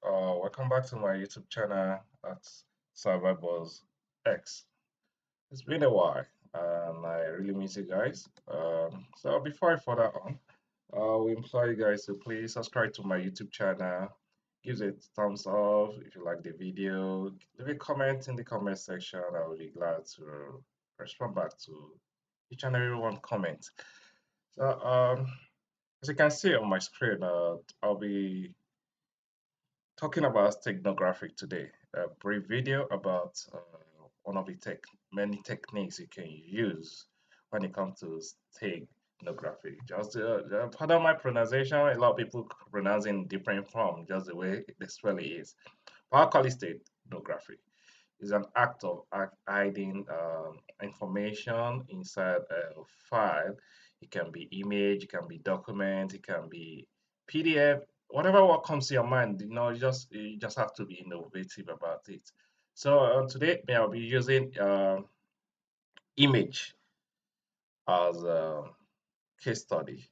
Welcome back to my YouTube channel at Survivors X. It's been a while and I really miss you guys. So before I further on, we implore you guys to please subscribe to my YouTube channel, give it a thumbs up if you like the video, leave a comment in the comment section. I will be glad to respond back to each and every one comment. So as you can see on my screen, I'll be talking about steganography today, a brief video about one of the many techniques you can use when it comes to steganography. Just pardon my pronunciation, a lot of people pronounce in different form, just the way this really is. But I call it steganography. It's an act of hiding information inside a file. It can be image, it can be document, it can be PDF, whatever what comes to your mind. You just have to be innovative about it. So today, I'll be using image as a case study.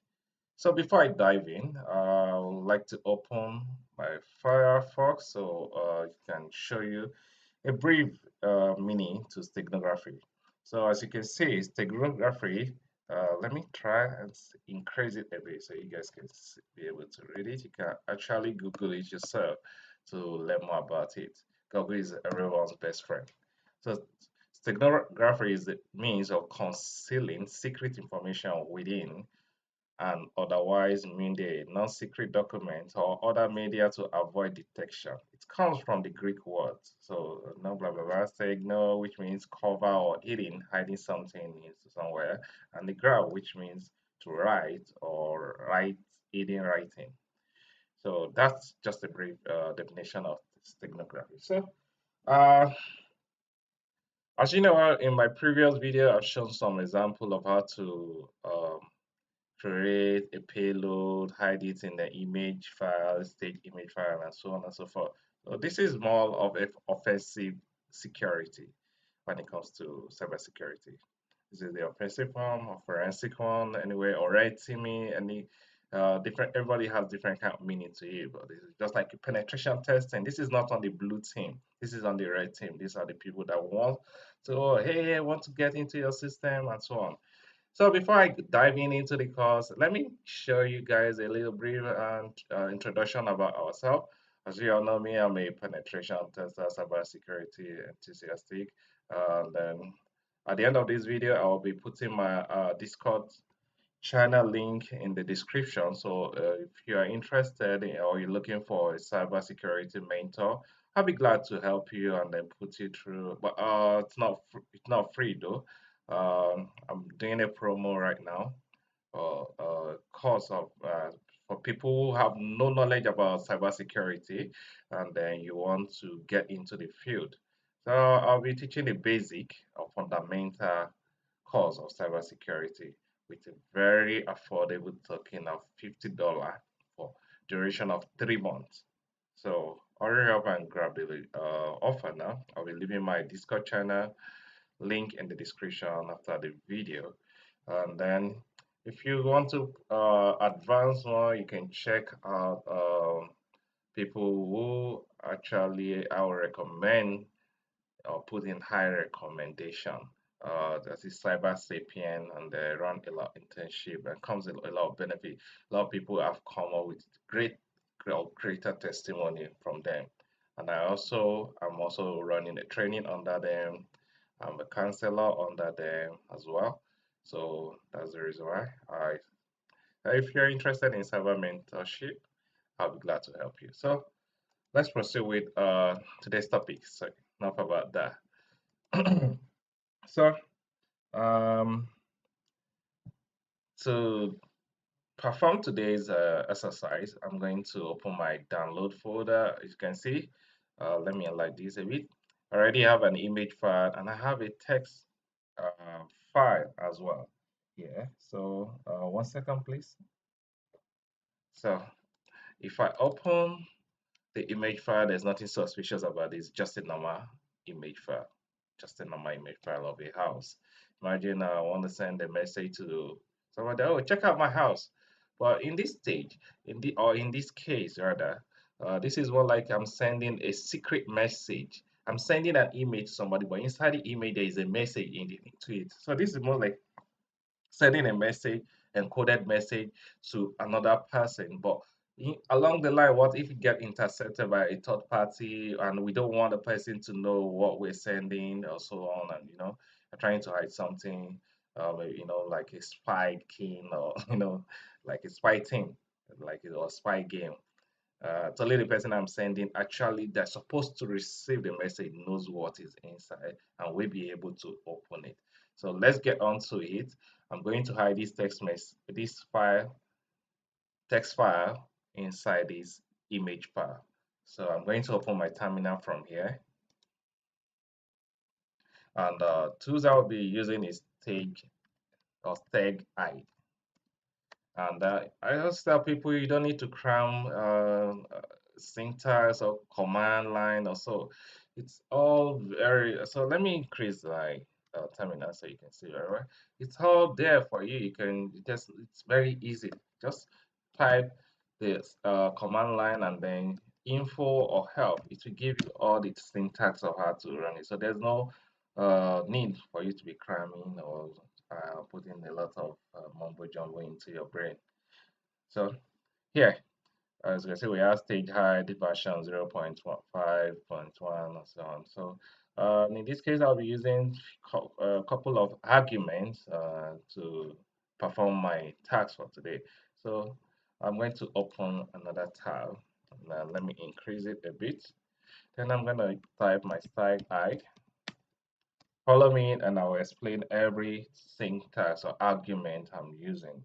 So before I dive in, I would like to open my Firefox so it can show you a brief meaning to steganography. So as you can see, steganography, let me try and increase it a bit so you guys can be able to read it. You can actually Google it yourself to learn more about it. Google is everyone's best friend. So steganography is the means of concealing secret information within and otherwise mean the non-secret document or other media to avoid detection. It comes from the Greek word. So no blah blah blah no, which means cover or hidden, hiding something into somewhere, and the graph, which means to write or write hidden writing. So that's just a brief definition of steganography. So uh, as you know, in my previous video, I've shown some example of how to create a payload, hide it in the image file, state image file, and so on and so forth. So this is more of a offensive security when it comes to cybersecurity. This is the offensive one or forensic one, anyway, or red teaming, any different. Everybody has different kind of meaning to it, but this is just like a penetration testing. This is not on the blue team. This is on the red team. These are the people that want to, oh, hey, I want to get into your system and so on. So before I dive into the course, let me show you guys a little brief introduction about ourselves. As you all know me, I'm a penetration tester, cybersecurity enthusiastic. And then at the end of this video, I will be putting my Discord channel link in the description. So if you are interested or you're looking for a cybersecurity mentor, I'll be glad to help you and then put you through. But it's not free though. I'm doing a promo right now course of for people who have no knowledge about cybersecurity and then you want to get into the field. So I'll be teaching the basic or fundamental course of cybersecurity with a very affordable token of $50 for duration of 3 months. So hurry up and grab the offer now. I'll be leaving my Discord channel link in the description after the video. And then if you want to advance more, you can check out people who actually I would recommend or put in high recommendation. That is Cyber Sapien, and they run a lot of internship and comes with a lot of benefit. A lot of people have come up with greater testimony from them. And I'm also running a training under them. I'm a counselor under them as well. So that's the reason why if you're interested in cyber mentorship, I'll be glad to help you. So let's proceed with today's topic. So enough about that. So, um, to perform today's exercise, I'm going to open my download folder. As you can see, let me highlight this a bit. I already have an image file and I have a text file as well. Yeah, so 1 second, please. So, if I open the image file, there's nothing suspicious about this, just a normal image file, just a normal image file of a house. Imagine I want to send a message to somebody, oh, check out my house. But in this stage, in this case rather, This is what like I'm sending a secret message. I'm sending an email to somebody, but inside the email there is a message into it. So this is more like sending a message, encoded message to another person. But along the line, what if you get intercepted by a third party and we don't want the person to know what we're sending or so on, and trying to hide something, like a spy king or like a spy thing, like a spy game. Only the person I'm sending actually they're supposed to receive the message knows what is inside and will be able to open it. So let's get on to it. I'm going to hide this text file inside this image file. So I'm going to open my terminal from here. And tools I'll be using is tag And I just tell people you don't need to cram syntax or command line or so. It's all very, so let me increase my terminal so you can see very well. It's all there for you. You can just, it's very easy. Just type this command line and then info or help. It will give you all the syntax of how to run it. So there's no need for you to be cramming or putting a lot of mumbo jumbo into your brain. So here, as you can see, we have stage high version 0.5.1 and so on. So in this case, I'll be using a couple of arguments to perform my task for today. So I'm going to open another tab. Now let me increase it a bit. Then I'm going to type my style I. Follow me and I'll explain every syntax or argument I'm using.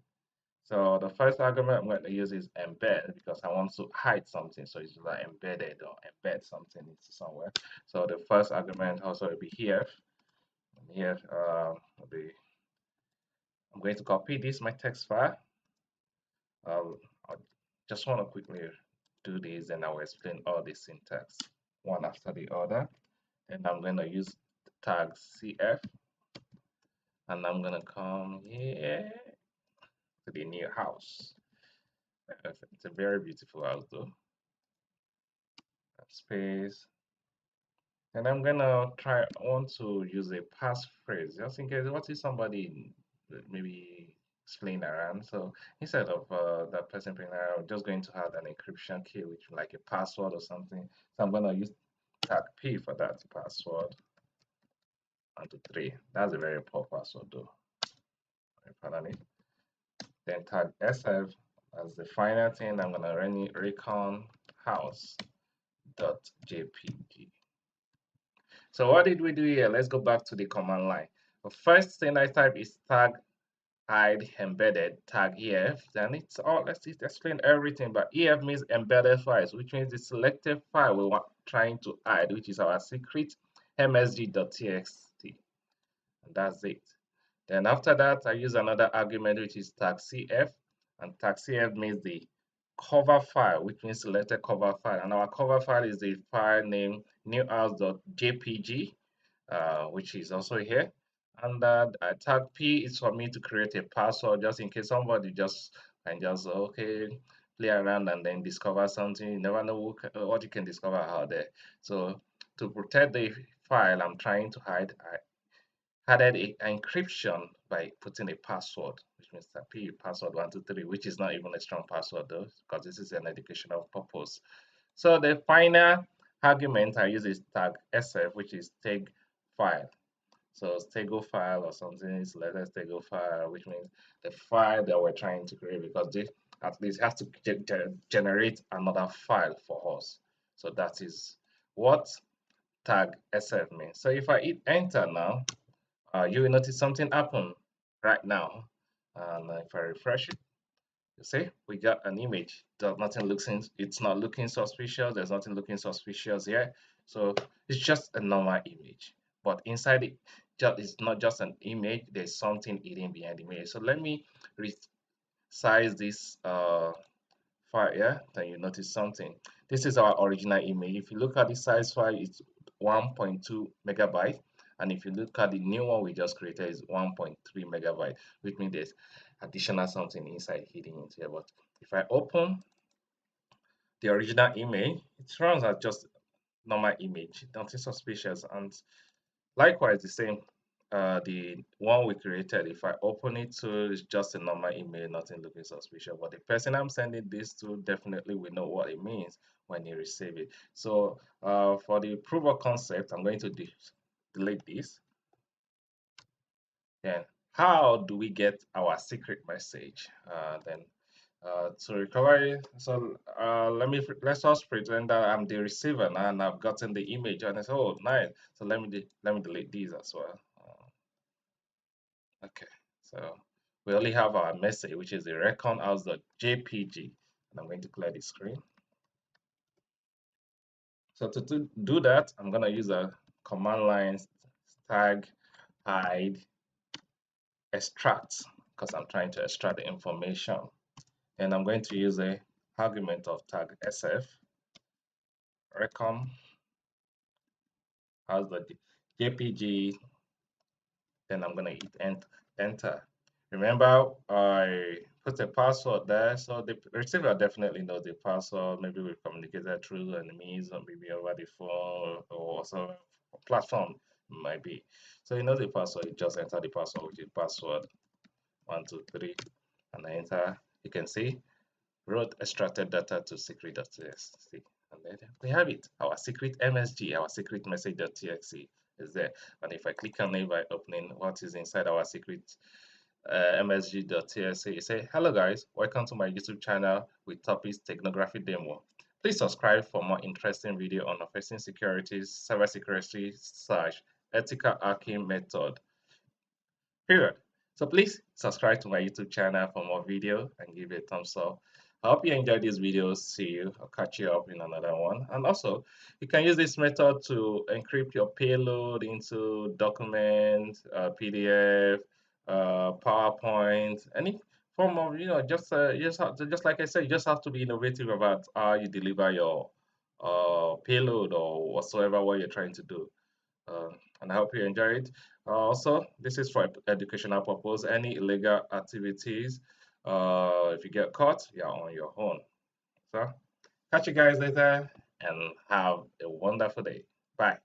So the first argument I'm going to use is embed because I want to hide something. So it's like embedded or embed something into somewhere. So the first argument also will be here. And here will be, I'm going to copy this, my text file. I just want to quickly do this and I will explain all the syntax one after the other. And I'm going to use the tag CF and I'm going to come here to the new house. It's a very beautiful house though. Space. And I'm gonna want to use a passphrase just in case. What if somebody maybe is playing around? So instead of that person playing around, I'm just going to have an encryption key, which like a password or something. So I'm gonna use tag P for that password. 1 2 3. That's a very poor password though. Pardon it. Then tag SF as the final thing. I'm gonna run it recon house.jpg. So what did we do here? Let's go back to the command line. The first thing I type is tag hide embedded tag EF. Then it's all, let's just explain everything. But EF means embedded files, which means the selected file we want trying to hide, which is our secret msg.txt. And that's it. Then after that, I use another argument, which is tag CF. And tag CF means the cover file, which means selected cover file. And our cover file is the file name newhouse.jpg, which is also here. And tag P is for me to create a password just in case somebody just can just okay play around and then discover something. You never know what you can discover out there. So to protect the file I'm trying to hide, I added an encryption by putting a password, which means that P password 123, which is not even a strong password though, because this is an educational purpose. So the final argument I use is tag SF, which is tag file. So stego file or something is let's stego file, which means the file that we're trying to create because this at least has to generate another file for us. So that is what tag SF means. So if I hit enter now, you will notice something happen right now. And if I refresh it, you see we got an image. Nothing looks in, it's not looking suspicious. There's nothing looking suspicious here. So it's just a normal image. But inside it, it's not just an image. There's something hidden behind the image. So let me resize this file here. Then you notice something. This is our original image. If you look at the size file, it's 1.2 megabyte. And if you look at the new one we just created, is 1.3 megabyte, which means there's additional something inside hidden into here. But if I open the original image. It runs as just normal image, nothing suspicious. And likewise, the same, the one we created, if I open it to, it's just a normal email, nothing looking suspicious. But the person I'm sending this to definitely will know what it means when he receive it. So for the proof of concept, I'm going to delete this. Then how do we get our secret message? Then to recover it, so let's just pretend that I'm the receiver now and I've gotten the image and it's, oh, nice. So let me delete these as well. Okay, so we only have our message, which is the recon jpg, and I'm going to clear the screen. So to do that, I'm going to use a command line tag hide extract because I'm trying to extract the information. And I'm going to use a argument of tag sf recon as the jpg, then I'm gonna hit enter. Remember, I put a password there, so the receiver definitely knows the password. Maybe we communicated through enemies, or maybe over the phone, or some platform might be. So you know the password. You just enter the password, which is password 123, and I enter. You can see wrote extracted data to secret.txt. And then we have it. Our secret MSG, our secret message.txt is there. And if I click on it by opening what is inside our secret msg.txt, you say, hello guys, welcome to my YouTube channel with topics steganography demo. Please subscribe for more interesting video on offensive securities, cybersecurity slash ethical hacking method. Period. So please subscribe to my YouTube channel for more video and give it a thumbs up. I hope you enjoyed this video. See you. I'll catch you up in another one. And also, you can use this method to encrypt your payload into document, PDF, PowerPoint, any form of, just like I said, you just have to be innovative about how you deliver your payload or whatsoever what you're trying to do. And I hope you enjoy it. Also, this is for educational purpose. Any illegal activities, if you get caught, you're on your own. So, catch you guys later and have a wonderful day. Bye.